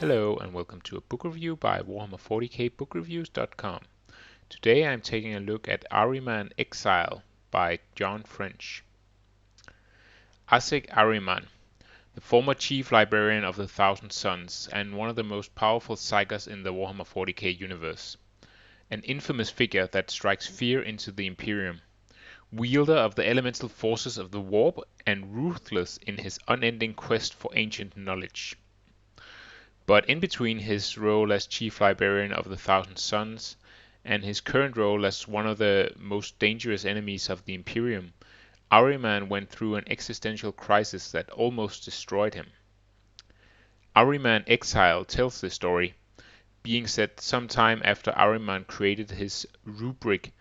Hello and welcome to a book review by Warhammer 40k bookreviews.com. Today I'm taking a look at Ahriman Exile by John French. Ahzek Ahriman, the former chief librarian of the Thousand Sons and one of the most powerful psykers in the Warhammer 40k universe. An infamous figure that strikes fear into the Imperium. Wielder of the elemental forces of the warp and ruthless in his unending quest for ancient knowledge. But in between his role as chief librarian of the Thousand Sons and his current role as one of the most dangerous enemies of the Imperium, Ahriman went through an existential crisis that almost destroyed him. Ahriman Exile tells the story, being set some time after Ahriman created his rubric,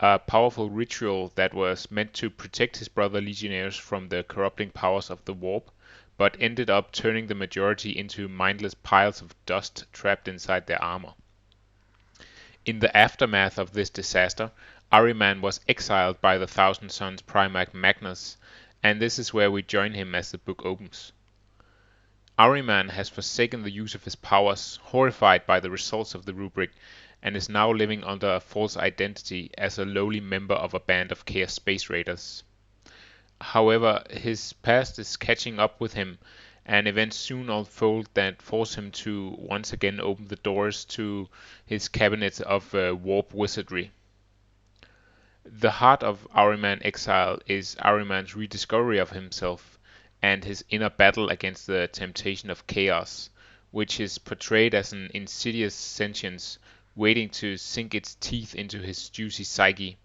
a powerful ritual that was meant to protect his brother legionnaires from the corrupting powers of the warp, but ended up turning the majority into mindless piles of dust trapped inside their armor. In the aftermath of this disaster, Ahriman was exiled by the Thousand Sons Primarch Magnus, and this is where we join him as the book opens. Ahriman has forsaken the use of his powers, horrified by the results of the rubric, and is now living under a false identity as a lowly member of a band of Chaos Space Raiders. However, his past is catching up with him, and events soon unfold that force him to once again open the doors to his cabinet of warp wizardry. The heart of Ahriman Exile is Ahriman's rediscovery of himself and his inner battle against the temptation of chaos, which is portrayed as an insidious sentience waiting to sink its teeth into his juicy psyche.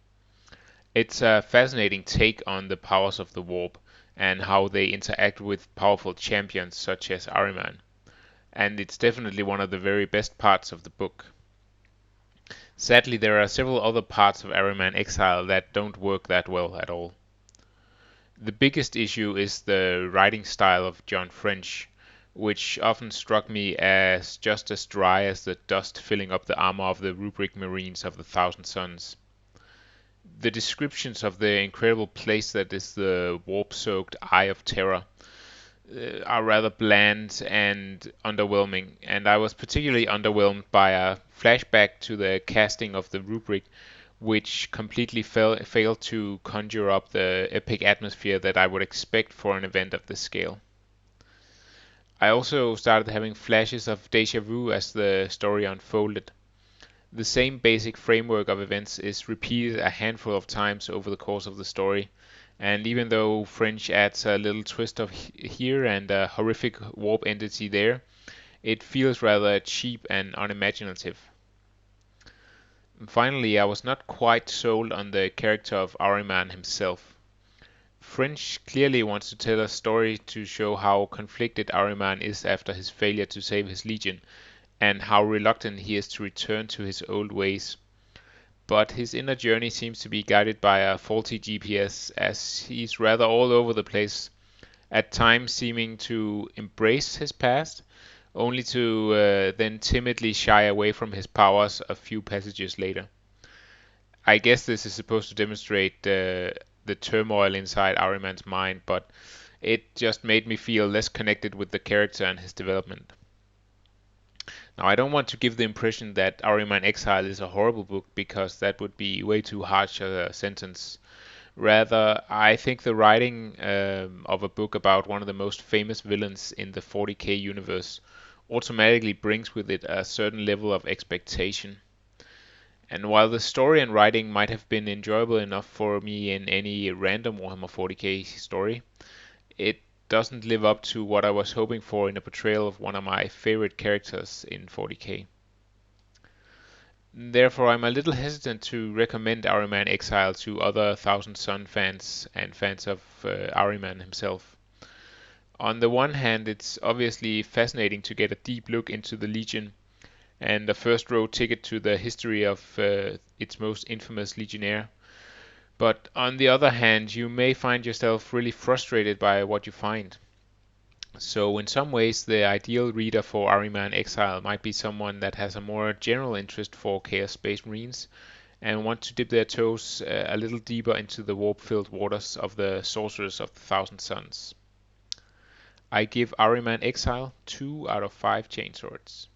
It's a fascinating take on the powers of the warp and how they interact with powerful champions such as Ahriman, and it's definitely one of the very best parts of the book. Sadly, there are several other parts of Ahriman Exile that don't work that well at all. The biggest issue is the writing style of John French, which often struck me as just as dry as the dust filling up the armor of the rubric marines of the Thousand Sons. The descriptions of the incredible place that is the warp-soaked Eye of Terror are rather bland and underwhelming, and I was particularly underwhelmed by a flashback to the casting of the rubric, which completely failed to conjure up the epic atmosphere that I would expect for an event of this scale. I also started having flashes of deja vu as the story unfolded. The same basic framework of events is repeated a handful of times over the course of the story, and even though French adds a little twist of here and a horrific warp entity there, it feels rather cheap and unimaginative. And finally, I was not quite sold on the character of Ahriman himself. French clearly wants to tell a story to show how conflicted Ahriman is after his failure to save his legion, and how reluctant he is to return to his old ways. But his inner journey seems to be guided by a faulty GPS, as he's rather all over the place, at times seeming to embrace his past, only to then timidly shy away from his powers a few passages later. I guess this is supposed to demonstrate the turmoil inside Ahriman's mind, but it just made me feel less connected with the character and his development. Now, I don't want to give the impression that Ahriman Exile is a horrible book, because that would be way too harsh a sentence. Rather, I think the writing of a book about one of the most famous villains in the 40k universe automatically brings with it a certain level of expectation. And while the story and writing might have been enjoyable enough for me in any random Warhammer 40k story, it doesn't live up to what I was hoping for in a portrayal of one of my favorite characters in 40k. Therefore, I'm a little hesitant to recommend Ahriman Exile to other Thousand Son fans and fans of Ahriman himself. On the one hand, it's obviously fascinating to get a deep look into the Legion and a first row ticket to the history of its most infamous legionnaire. But on the other hand, you may find yourself really frustrated by what you find. So in some ways, the ideal reader for Ahriman Exile might be someone that has a more general interest for Chaos Space Marines and want to dip their toes a little deeper into the warp-filled waters of the Sorcerers of the Thousand Sons. I give Ahriman Exile 2 out of 5 chainswords.